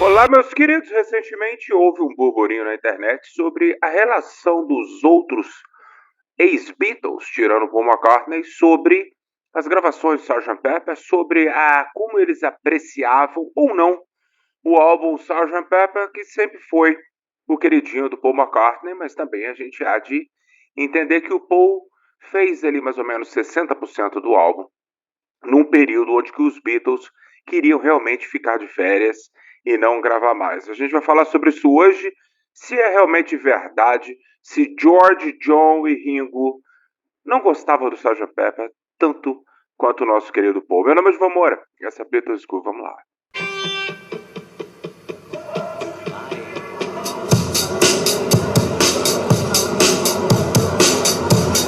Olá, meus queridos. Recentemente houve um burburinho na internet sobre a relação dos outros ex-Beatles, tirando Paul McCartney, sobre as gravações de Sgt. Pepper, sobre como eles apreciavam ou não o álbum Sgt. Pepper, que sempre foi o queridinho do Paul McCartney, mas também a gente há de entender que o Paul fez ali mais ou menos 60% do álbum num período onde que os Beatles queriam realmente ficar de férias e não gravar mais. A gente vai falar sobre isso hoje, se é realmente verdade, se George, John e Ringo não gostavam do Sgt. Pepper tanto quanto o nosso querido Paul. Meu nome é João Moura, essa é a Beatles School, vamos lá.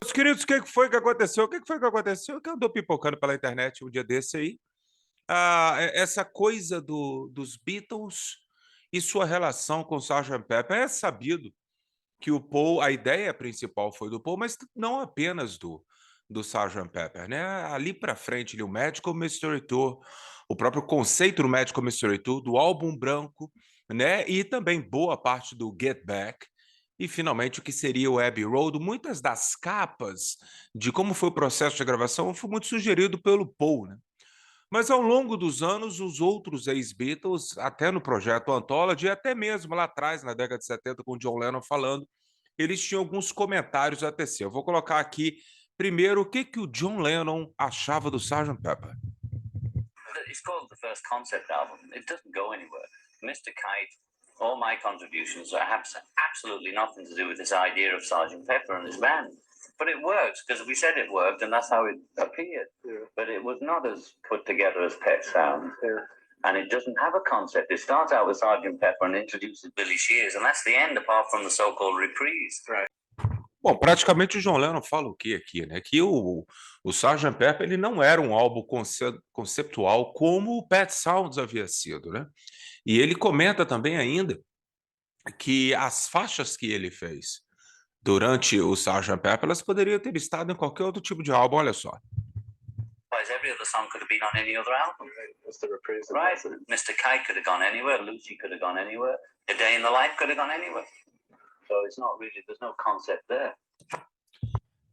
Meus queridos, o que foi que aconteceu? O que foi que aconteceu? Que eu andou pipocando pela internet um dia desse aí. Essa coisa dos Beatles e sua relação com o Sgt. Pepper. É sabido que o Paul, a ideia principal foi do Paul, mas não apenas do Sgt. Pepper, né? Ali para frente, ali, o Magical Mystery Tour, o próprio conceito do Magical Mystery Tour, do álbum branco, né? E também boa parte do Get Back. E finalmente o que seria o Abbey Road. Muitas das capas de como foi o processo de gravação foi muito sugerido pelo Paul, né? Mas ao longo dos anos, os outros ex-Beatles, até no projeto Anthology, e até mesmo lá atrás, na década de 70, com o John Lennon falando, eles tinham alguns comentários a tecer. Eu vou colocar aqui primeiro o que o John Lennon achava do Sgt. Pepper. It's called the first concept album. It doesn't go anywhere. Mr. Kite, all my contributions have absolutely nothing to do with this idea of Sergeant Pepper and his band. But it works because we said it worked, and that's how it appeared. Yeah. But it was not as put together as Pet sounds. Yeah. And it doesn't have a concept. It starts out with Sergeant Pepper and introduces Billy Shears, and that's the end, apart from the so-called reprise. Right. Bom, praticamente o John Lennon fala o que aqui, né? Que o Sgt. Pepper ele não era um álbum conceptual como o Pet Sounds havia sido, né? E ele comenta também ainda que as faixas que ele fez durante o Sgt. Pepper, elas poderiam ter estado em qualquer outro tipo de álbum, olha só. Every other song could have been on any other album. Right. Mr. Kite could have gone anywhere. Lucy could have gone anywhere. A Day in the Life could have gone anywhere. So it's not really, there's no concept there.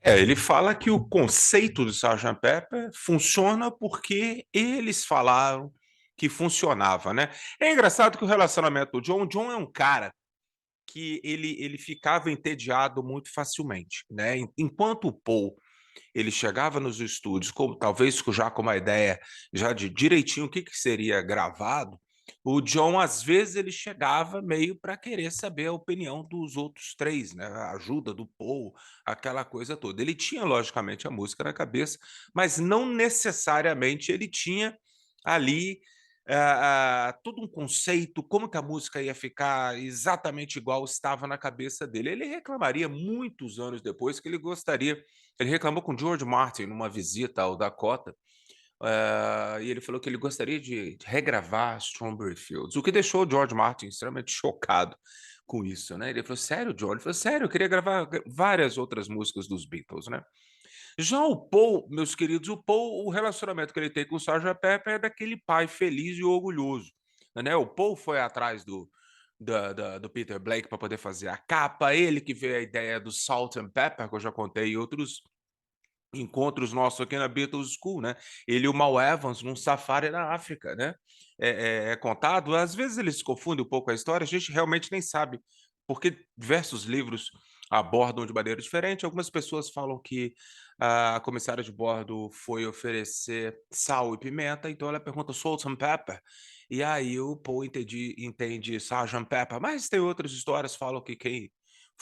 Ele fala que o conceito do Sgt. Pepper funciona porque eles falaram que funcionava, né? É engraçado que o relacionamento do John é um cara que ele ficava entediado muito facilmente, né? Enquanto o Paul ele chegava nos estúdios, talvez já com uma ideia já de direitinho o que seria gravado, o John, às vezes, ele chegava meio para querer saber a opinião dos outros três, né? A ajuda do Paul, aquela coisa toda. Ele tinha, logicamente, a música na cabeça, mas não necessariamente ele tinha ali todo um conceito, como que a música ia ficar exatamente igual estava na cabeça dele. Ele reclamaria muitos anos depois que ele gostaria. Ele reclamou com George Martin numa visita ao Dakota, e ele falou que ele gostaria de regravar Strawberry Fields, o que deixou o George Martin extremamente chocado com isso, né? Ele falou: sério, George? Ele falou: sério, eu queria gravar várias outras músicas dos Beatles, né? Já o Paul, meus queridos, o Paul, o relacionamento que ele tem com o Sgt. Pepper é daquele pai feliz e orgulhoso, né? O Paul foi atrás do Peter Blake para poder fazer a capa, ele que veio a ideia do Salt and Pepper, que eu já contei em outros encontros nossos aqui na Beatles School, né? Ele e o Mal Evans num safari na África, né? É contado, às vezes eles confundem um pouco a história, a gente realmente nem sabe, porque diversos livros abordam de maneira diferente. Algumas pessoas falam que a comissária de bordo foi oferecer sal e pimenta, então ela pergunta salt and pepper, e aí o Paul entende Sgt. Pepper, mas tem outras histórias que falam que quem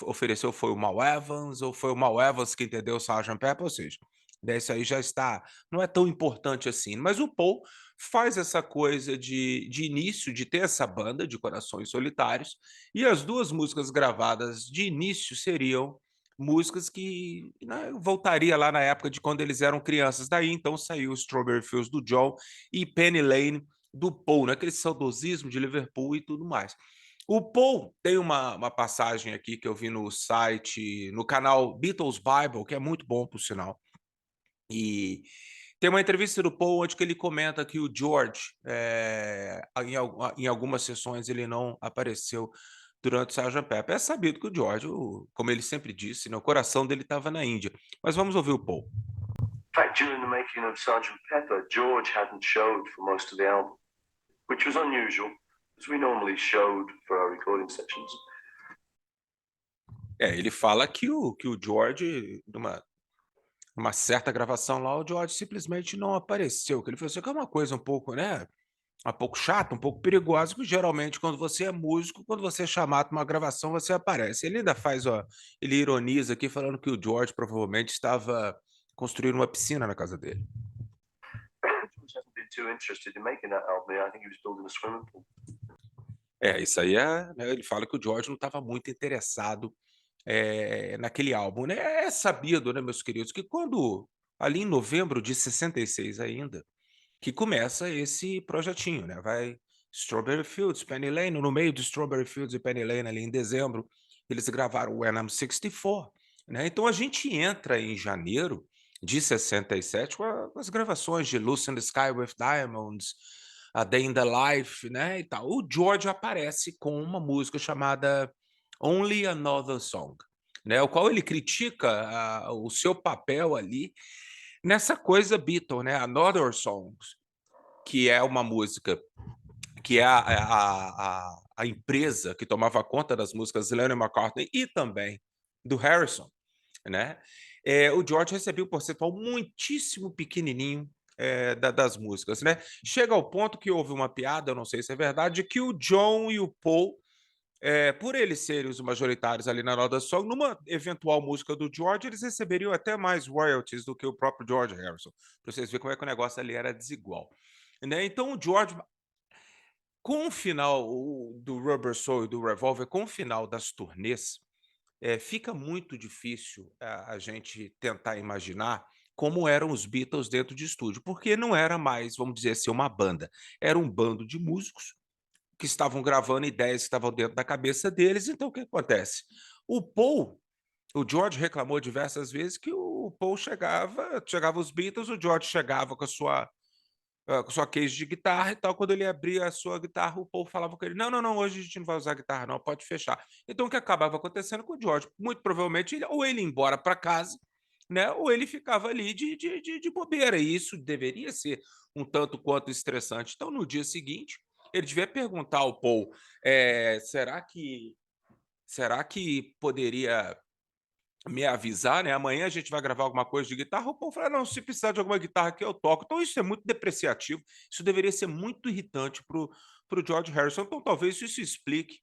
ofereceu foi o Mal Evans, ou foi o Mal Evans que entendeu o Sgt. Pepper, ou seja, isso aí já está, não é tão importante assim. Mas o Paul faz essa coisa de início, de ter essa banda de Corações Solitários, e as duas músicas gravadas de início seriam músicas que, né, voltaria lá na época de quando eles eram crianças. Daí então saiu Strawberry Fields do John e Penny Lane do Paul, né, aquele saudosismo de Liverpool e tudo mais. O Paul tem uma passagem aqui que eu vi no site, no canal Beatles Bible, que é muito bom, por sinal. E Tem uma entrevista do Paul onde que ele comenta que o George, em algumas sessões ele não apareceu durante o Sgt. Pepper. É sabido que o George, como ele sempre disse, né, o coração dele estava na Índia. Mas vamos ouvir o Paul. In fact, during the making of Sgt. Pepper, George hadn't showed for most of the album, which was unusual, as we normally showed for our recording sessions. Ele fala que o George, numa certa gravação lá, o George simplesmente não apareceu, que ele falou assim, que é uma coisa um pouco, né, um pouco chata, um pouco perigosa, porque geralmente quando você é músico, quando você é chamado para uma gravação, você aparece. Ele ainda faz, ele ironiza aqui falando que o George provavelmente estava construindo uma piscina na casa dele. George hasn't been too interested in making that album. I think he was building a swimming pool. Isso aí né, ele fala que o George não estava muito interessado naquele álbum, né. É sabido, né, meus queridos, que quando ali em novembro de 66 ainda, que começa esse projetinho, né, vai Strawberry Fields, Penny Lane, no meio de Strawberry Fields e Penny Lane, ali em dezembro, eles gravaram When I'm 64, né. Então a gente entra em janeiro de 67 com as gravações de Lucy in the Sky with Diamonds, A Day in the Life, né, e tal. O George aparece com uma música chamada Only Another Song, né, o qual ele critica o seu papel ali nessa coisa Beatle, né, Another Songs, que é uma música que é a empresa que tomava conta das músicas de Lennon e McCartney e também do Harrison, né. O George recebia um percentual muitíssimo pequenininho, das músicas, né. Chega ao ponto que houve uma piada, eu não sei se é verdade, que o John e o Paul, por eles serem os majoritários ali na Another Song, numa eventual música do George, eles receberiam até mais royalties do que o próprio George Harrison, para vocês verem como é que o negócio ali era desigual, né. Então o George, com o final do Rubber Soul e do Revolver, com o final das turnês, fica muito difícil a gente tentar imaginar como eram os Beatles dentro de estúdio, porque não era mais, vamos dizer assim, uma banda, era um bando de músicos que estavam gravando ideias que estavam dentro da cabeça deles. Então o que acontece? O George reclamou diversas vezes que o Paul chegava os Beatles, o George chegava com sua case de guitarra e tal, quando ele abria a sua guitarra, o Paul falava com ele: "Não, não, não, hoje a gente não vai usar guitarra não, pode fechar". Então o que acabava acontecendo com o George? Muito provavelmente ele ia embora para casa, né, ou ele ficava ali de bobeira, e isso deveria ser um tanto quanto estressante. Então no dia seguinte, ele devia perguntar ao Paul, será que poderia me avisar, né, amanhã a gente vai gravar alguma coisa de guitarra, o povo fala: "Não, se precisar de alguma guitarra aqui eu toco". Então isso é muito depreciativo, isso deveria ser muito irritante para o George Harrison, então talvez isso explique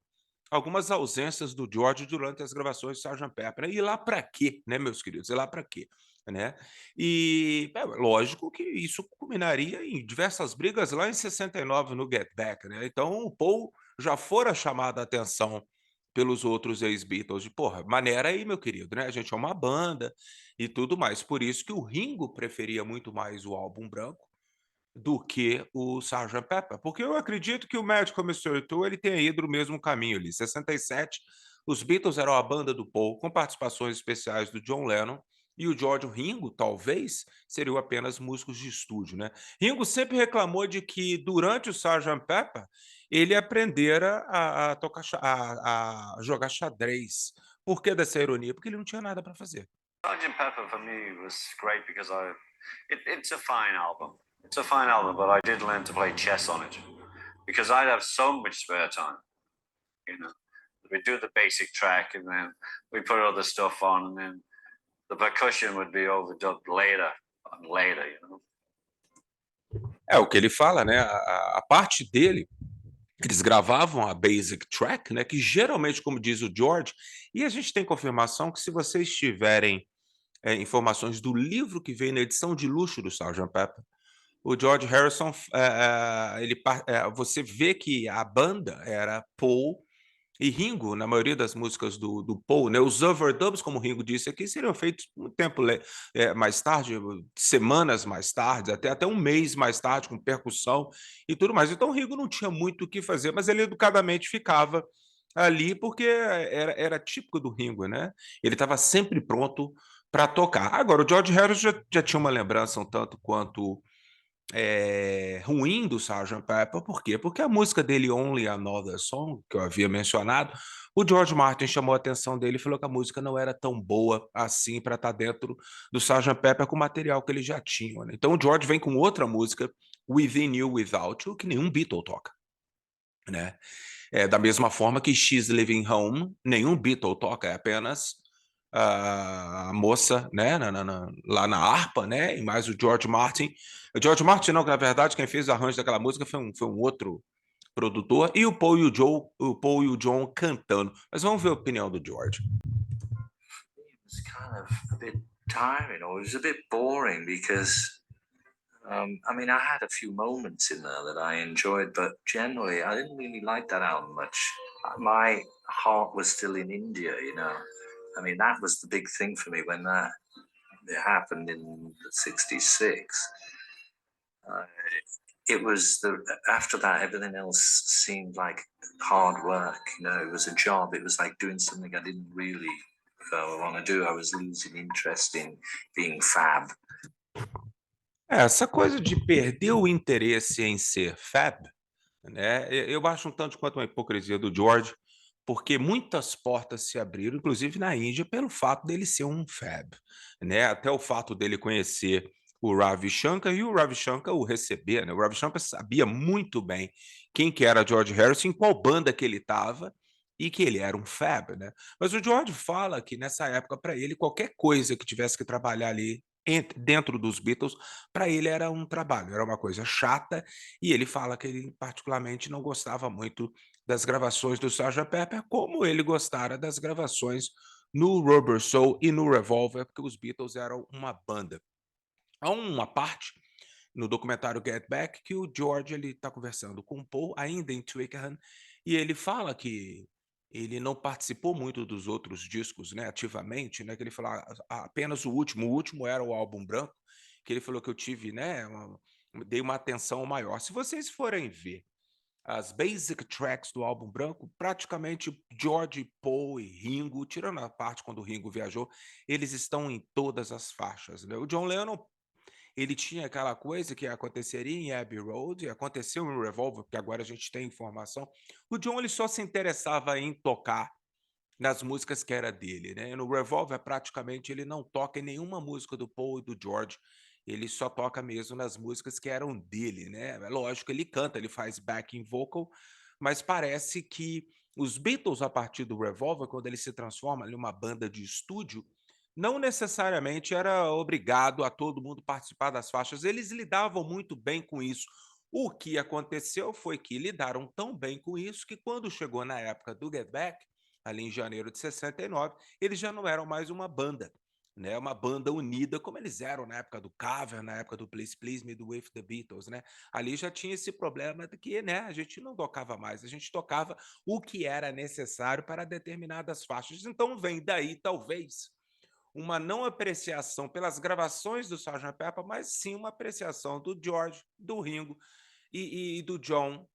algumas ausências do George durante as gravações de Sgt. Pepper, né. E lá para quê, né, meus queridos, e lá para quê, né. E, lógico que isso culminaria em diversas brigas lá em 69 no Get Back, né, então o Paul já fora chamado a atenção pelos outros ex-Beatles de: "Porra, maneira aí meu querido, né, a gente é uma banda", e tudo mais. Por isso que o Ringo preferia muito mais o álbum branco do que o Sgt. Pepper, porque eu acredito que o Magical Mystery Tour ele tenha ido no mesmo caminho ali. 67, os Beatles eram a banda do Paul, com participações especiais do John Lennon, e o George, o Ringo, talvez, seriam apenas músicos de estúdio, né. Ringo sempre reclamou de que durante o Sgt. Pepper, ele aprendera a tocar a jogar xadrez. Por que dessa ironia? Porque ele não tinha nada para fazer. Sgt. Pepper for me was great because it's a fine album. It's a fine album, but I did learn to play chess on it because I'd have so much spare time. You know, we do the basic track and then we put other stuff on, and then the percussion would be overdubbed later and later. You know. É o que ele fala, né, a parte dele, eles gravavam a basic track, né, que geralmente, como diz o George, e a gente tem confirmação que se vocês tiverem, informações do livro que veio na edição de luxo do Sgt. Pepper, o George Harrison, você vê que a banda era Paul e Ringo, na maioria das músicas do Paul, né, os overdubs, como o Ringo disse aqui, seriam feitos um tempo mais tarde, semanas mais tarde, até um mês mais tarde, com percussão e tudo mais. Então o Ringo não tinha muito o que fazer, mas ele educadamente ficava ali, porque era típico do Ringo, né? Ele estava sempre pronto para tocar. Agora, o George Harrison já tinha uma lembrança um tanto quanto ruim do Sgt. Pepper, por quê? Porque a música dele, Only Another Song, que eu havia mencionado, o George Martin chamou a atenção dele e falou que a música não era tão boa assim para estar dentro do Sgt. Pepper com o material que eles já tinham, né? Então o George vem com outra música, Within You, Without You, que nenhum Beatle toca, né? Da mesma forma que She's Living Home, nenhum Beatle toca, é apenas a moça, né, lá na harpa, né, e mais o George Martin. O George Martin, não, que na verdade quem fez o arranjo daquela música foi um outro produtor, e o Paul e o John cantando. Mas vamos ver a opinião do George. It was kind of a bit tiring, or it was a bit boring because I mean, I had a few moments in there that I enjoyed, but generally, I didn't really like that album much. My heart was still in India, you know. I mean, that was the big thing for me when that it happened in '66. It was after that, everything else seemed like hard work. You know, it was a job. It was like doing something I didn't really want to do. I was losing interest in being fab. Essa coisa de perder o interesse em ser fab, né, eu acho um tanto quanto uma hipocrisia do George, porque muitas portas se abriram, inclusive na Índia, pelo fato dele ser um fab, né? Até o fato dele conhecer o Ravi Shankar e o Ravi Shankar o receber, né? O Ravi Shankar sabia muito bem quem que era George Harrison, em qual banda que ele estava e que ele era um fab, né? Mas o George fala que nessa época, para ele, qualquer coisa que tivesse que trabalhar ali dentro dos Beatles, para ele era um trabalho, era uma coisa chata, e ele fala que ele particularmente não gostava muito das gravações do Sgt. Pepper, como ele gostara das gravações no Rubber Soul e no Revolver, porque os Beatles eram uma banda. Há uma parte no documentário Get Back que o George ele está conversando com o Paul, ainda em Twickenham, e ele fala que ele não participou muito dos outros discos, né, ativamente, né, que ele falou apenas o último era o álbum branco, que ele falou que eu tive, né, dei uma atenção maior. Se vocês forem ver as basic tracks do álbum branco, praticamente George, Paul e Ringo, tirando a parte quando o Ringo viajou, eles estão em todas as faixas, né? O John Lennon, ele tinha aquela coisa que aconteceria em Abbey Road, e aconteceu em Revolver, porque agora a gente tem informação. O John, ele só se interessava em tocar nas músicas que era dele, né? No Revolver, praticamente, ele não toca em nenhuma música do Paul e do George. Ele só toca mesmo nas músicas que eram dele, né? É lógico, ele canta, ele faz backing vocal, mas parece que os Beatles, a partir do Revolver, quando ele se transforma em uma banda de estúdio, não necessariamente era obrigado a todo mundo participar das faixas. Eles lidavam muito bem com isso. O que aconteceu foi que lidaram tão bem com isso que quando chegou na época do Get Back, ali em janeiro de 69, eles já não eram mais uma banda, né? Uma banda unida como eles eram na época do Cover, na época do Please Please Me, do With the Beatles, né? Ali já tinha esse problema de que, né, a gente não tocava mais, a gente tocava o que era necessário para determinadas faixas. Então vem daí, talvez, uma não apreciação pelas gravações do Sgt. Pepper, mas sim uma apreciação do George, do Ringo e do John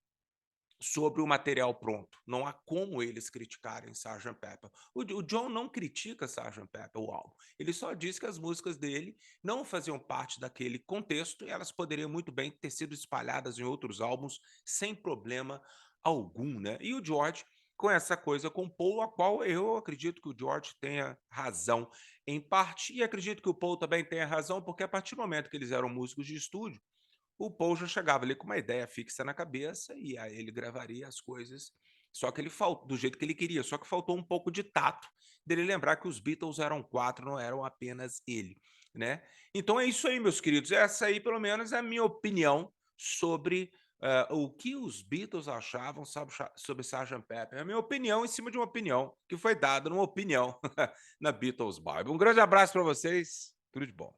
sobre o material pronto. Não há como eles criticarem Sgt. Pepper. O John não critica Sgt. Pepper, o álbum. Ele só diz que as músicas dele não faziam parte daquele contexto e elas poderiam muito bem ter sido espalhadas em outros álbuns sem problema algum, né? E o George com essa coisa com Paul, a qual eu acredito que o George tenha razão em parte, e acredito que o Paul também tenha razão, porque a partir do momento que eles eram músicos de estúdio, o Paul já chegava ali com uma ideia fixa na cabeça e aí ele gravaria as coisas, só que ele faltou do jeito que ele queria, só que faltou um pouco de tato dele lembrar que os Beatles eram 4, não eram apenas ele, né? Então é isso aí, meus queridos, essa aí pelo menos é a minha opinião sobre o que os Beatles achavam sobre Sgt. Pepper. É a minha opinião em cima de uma opinião que foi dada numa opinião na Beatles Bible. Um grande abraço para vocês, tudo de bom.